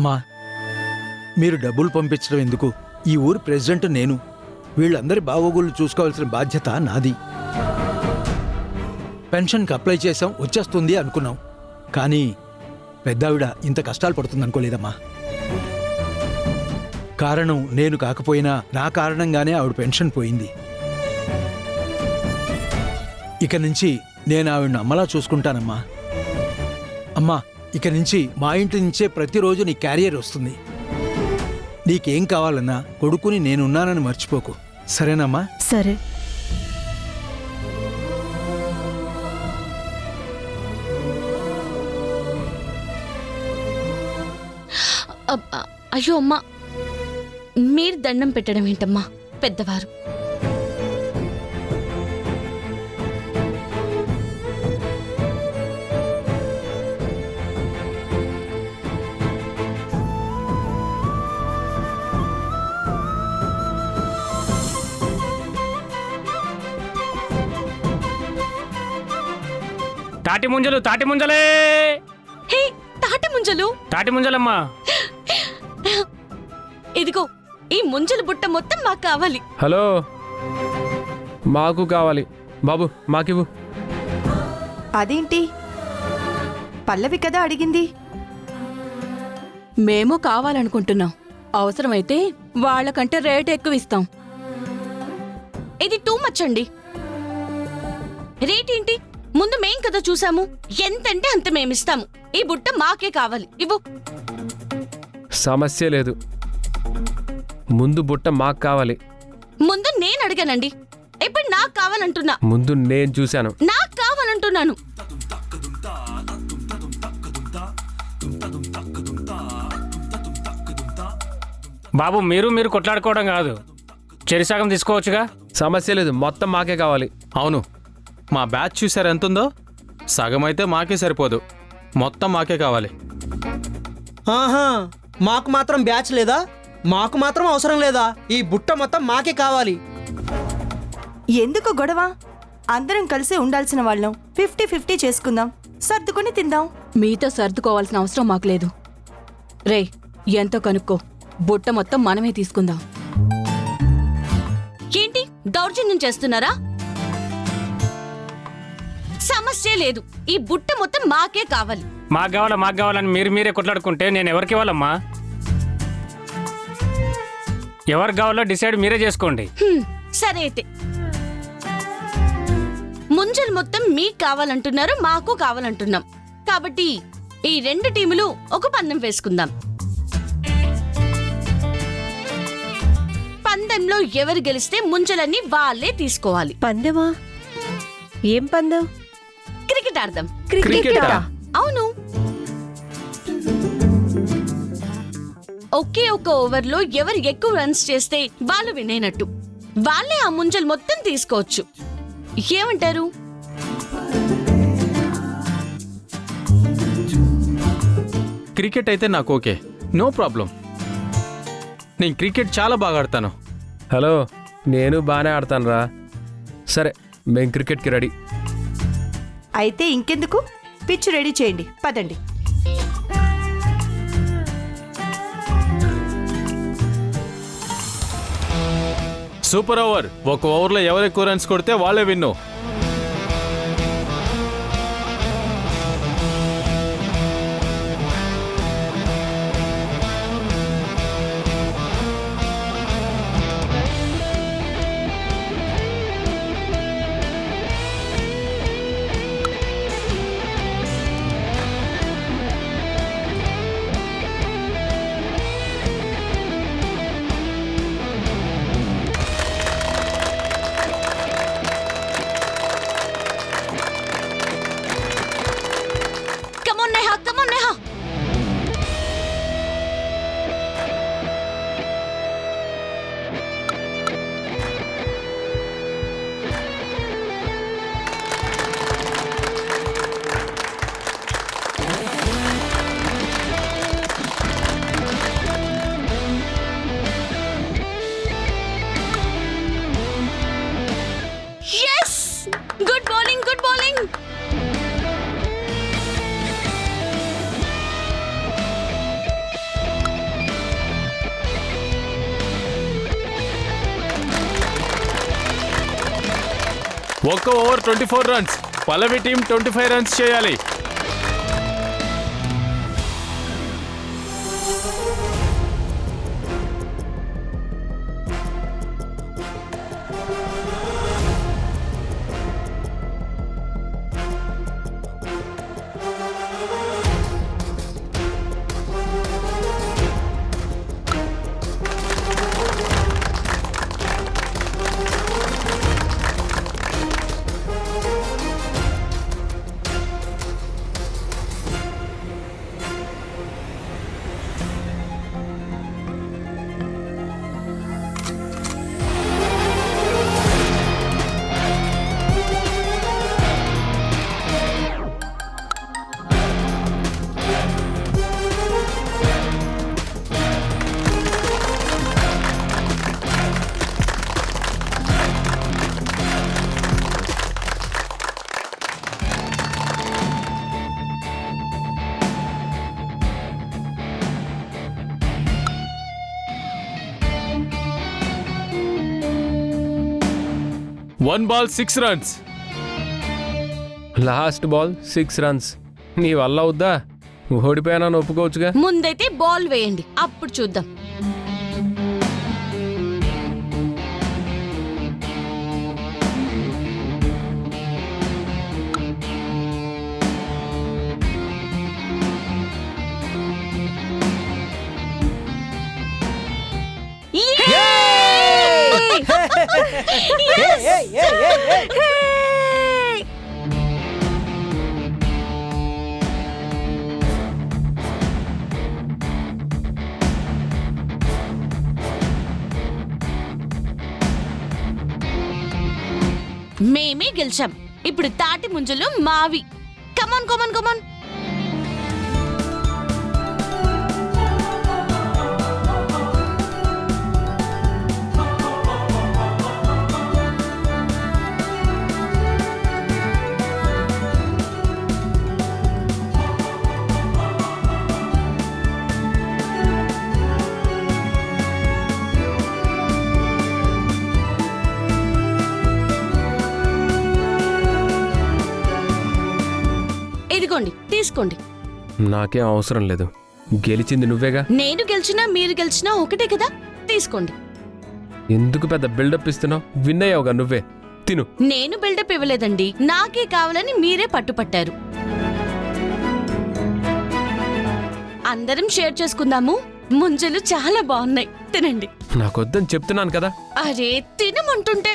అమ్మా, మీరు డబ్బులు పంపించడం ఎందుకు? ఈ ఊరు ప్రెసిడెంట్ నేను. వీళ్ళందరి బాగోగులు చూసుకోవాల్సిన బాధ్యత నాది. పెన్షన్కి అప్లై చేశాం, వచ్చేస్తుంది అనుకున్నాం. కానీ పెద్దావిడ ఇంత కష్టాలు పడుతుందనుకోలేదమ్మా. కారణం నేను కాకపోయినా నా కారణంగానే ఆవిడ పెన్షన్ పోయింది. ఇక నుంచి నేను ఆవిడను అమ్మలా చూసుకుంటానమ్మా. అమ్మా, ఇక నుంచి మా ఇంటి నుంచే ప్రతిరోజు నీ క్యారియర్ వస్తుంది. నీకేం కావాలన్నా కొడుకుని నేనున్నానని మర్చిపోకు, సరేనమ్మా? సరే. అయ్యో అమ్మా, మీరు దండం పెట్టడం ఏంటమ్మా, పెద్దవారు. తాటి ముంజలు, తాటి ముంజలే. హే, తాటి ముంజలు. తాటి ముంజలమ్మా. ఇదిగో, ఈ ముంజల బుట్ట మొత్తం మాకు కావాలి. హలో, మాకు కావాలి. బాబు మాకివ్వు. అదేంటి, పల్లవి కదా అడిగింది. మేము కావాలనుకుంటున్నాం. అవసరమైతే వాళ్ళకంటే రేట్ ఎక్కువ ఇస్తాం. ఇది టూ మచ్ అండి. రేట్ ఏంటి? ముందు మేం కదా చూసాము. ఎంతంటే అంత మేమిస్తాము. ఈ బుట్ట మాకే కావాలి. ఇవ్వు. సమస్య లేదు, ముందు బుట్ట మాకు కావాలి. ముందు నేను అడిగానండి, ఇప్పుడు నాకు కావాలంటున్నా. ముందు నేను చూశాను. నాకు కావాలంటున్నాను. బాబు, మీరు కొట్లాడుకోవడం కాదు, చెరిసగం తీసుకోవచ్చుగా. సమస్య లేదు, మొత్తం మాకే కావాలి. అవును, మా బ్యాచ్ చూసారు ఎంతుందో? సగం అయితే మాకే సరిపోదు, మొత్తం మాకే కావాలి. ఆహా, మాకు మాత్రం బ్యాచ్ లేదా? మాకు మాత్రం అవసరం లేదా? ఈ బుట్ట మొత్తం మాకే కావాలి. ఎందుకు గొడవ? అందరం కలిసి ఉండాల్సిన వాళ్ళం. 50-50 చేసుకుందాం, సర్దుకొని తిందాం. మీతో సర్దుకోవాల్సిన అవసరం మాకు లేదు. రే, ఎంతో కనుక్కో, బుట్ట మొత్తం మనమే తీసుకుందాం. ఏంటి దౌర్జన్యం చేస్తున్నారా? సమస్య లేదు, ఈ బుట్ట మొత్తం మాకే కావాలి. మాకు కావాలని మీరే కొట్లాడుకుంటే నేను ఎవరికి ఇవ్వాలమ్మా? ఎవరికి కావాలో డిసైడ్ మీరే చేసుకోండి. సరే అయితే, ముంజలు మొత్తం మీకు కావాలంటున్నారు, మాకు కావాలంటున్నాం. కాబట్టి ఈ రెండు టీములు ఒక పందెం వేసుకుందాం. పందెంలో ఎవరు గెలిస్తే ముంజలన్నీ వాళ్ళే తీసుకోవాలి. పందెమా? ఏం పందెం? క్రికెట్ ఆడదాం. క్రికెటా? అవును. ఒకే ఒక ఓవర్లో ఎవరు ఎక్కువ రన్స్ చేస్తే వాళ్ళు వినేనట్టు. వాళ్ళే ఆ ముంజలు మొత్తం తీసుకోవచ్చు. ఏమంటారు? క్రికెట్ అయితే నాకు ఓకే, నో ప్రాబ్లం. నేను క్రికెట్ చాలా బాగా ఆడతాను. హలో, నేను బాగానే ఆడతాను రా. సరే, మేం క్రికెట్కి రెడీ. అయితే ఇంకెందుకు, పిచ్ రెడీ చేయండి, పదండి. Super over. ఒక ఓవర్లో ఎవరు ఎక్కువ రన్స్ కొడితే వాళ్ళే విన్ను. ఒక్క ఓవర్ 24 రన్స్. పల్లవి టీం 25 రన్స్ చేయాలి. One ball 6 runs. Last ball 6 runs. నీ వల్ల అవుద్దా? ఓడిపోయానని ఒప్పుకోవచ్చుగా. ముందైతే బాల్ వేయండి, అప్పుడు చూద్దాం. మేమే గెలిచాం. ఇప్పుడు తాటి ముంజలు మావి. కమాన్ కమాన్ కమాన్. ఇదిగోండి, తీసుకోండి. నాకేం అవసరం లేదు. గెలిచింది నువ్వేగా. నేను గెలిచినా మీరు గెలిచినా ఒకటే కదా, తీసుకోండి. ఎందుకు పెద్ద బిల్డప్ ఇస్తున్నావు? విన్ అయ్యావుగా నువ్వే. తిను. నేను బిల్డప్ ఇవ్వలేదండి, నాకే కావాలని మీరే పట్టుపట్టారు. అందరం షేర్ చేసుకుందాము. ముంజలు చాలా బాగున్నాయి, తినండి. నాకొద్దని చెప్తున్నాను కదా. అరే తినమంటుంటే.